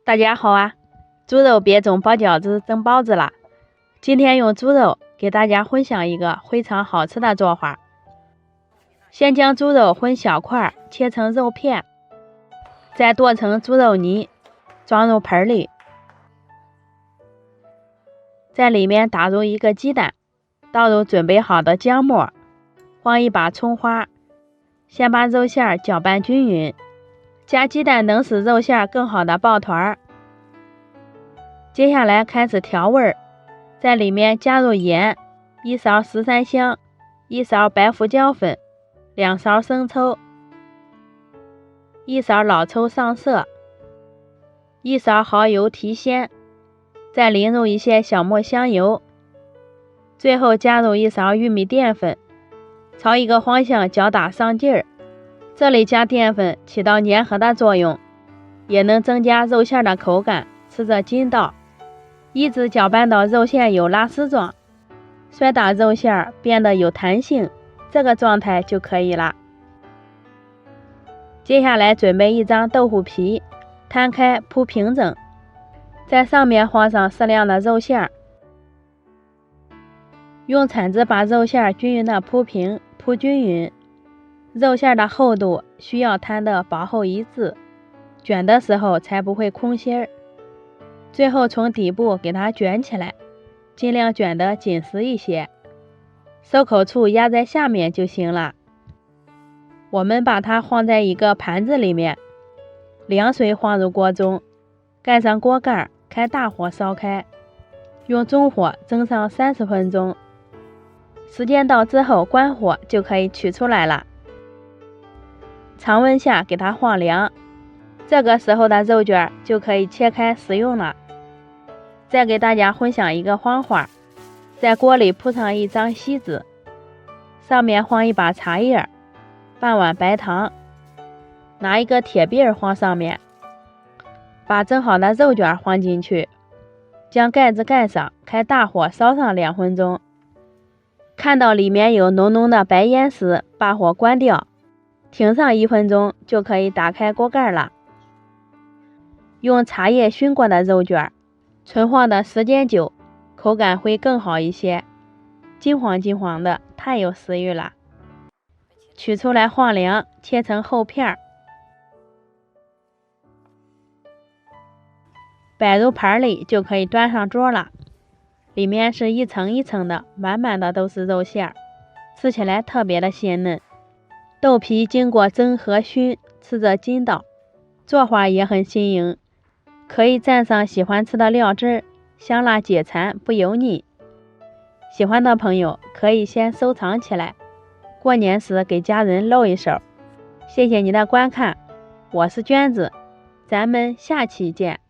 大家好啊！猪肉别种包饺子、蒸包子啦。今天用猪肉给大家分享一个非常好吃的做法。先将猪肉分小块切成肉片，再剁成猪肉泥，装入盆里，在里面打入一个鸡蛋，倒入准备好的姜末，放一把葱花，先把肉馅搅拌均匀。加鸡蛋能使肉馅更好的抱团。接下来开始调味，在里面加入盐，1勺十三香，1勺白胡椒粉，2勺生抽，1勺老抽上色，1勺蚝油提鲜，再淋入一些小磨香油，最后加入1勺玉米淀粉，朝一个方向搅打上劲儿。这里加淀粉起到粘合的作用，也能增加肉馅的口感，吃着筋道。一直搅拌到肉馅有拉丝状，摔打肉馅变得有弹性，这个状态就可以了。接下来准备一张豆腐皮，摊开铺平整，在上面放上适量的肉馅，用铲子把肉馅均匀的铺平铺均匀。肉馅的厚度需要摊得薄厚一致，卷的时候才不会空心儿。最后从底部给它卷起来，尽量卷得紧实一些，收口处压在下面就行了。我们把它放在一个盘子里面，凉水放入锅中，盖上锅盖，开大火烧开，用中火蒸上30分钟。时间到之后关火就可以取出来了。常温下给它放凉，这个时候的肉卷就可以切开食用了。再给大家分享一个方法，在锅里铺上一张锡纸，上面放一把茶叶，半碗白糖，拿一个铁篦放上面，把蒸好的肉卷放进去，将盖子盖上，开大火烧上2分钟。看到里面有浓浓的白烟时，把火关掉，停上1分钟就可以打开锅盖了。用茶叶熏过的肉卷，存放的时间久，口感会更好一些，金黄金黄的，太有食欲了。取出来放凉，切成厚片，摆入盘里就可以端上桌了。里面是一层一层的，满满的都是肉馅，吃起来特别的鲜嫩。豆皮经过蒸和熏，吃着筋道，做法也很新颖，可以蘸上喜欢吃的料汁，香辣解馋不油腻。喜欢的朋友可以先收藏起来，过年时给家人露一手。谢谢你的观看，我是娟子，咱们下期见。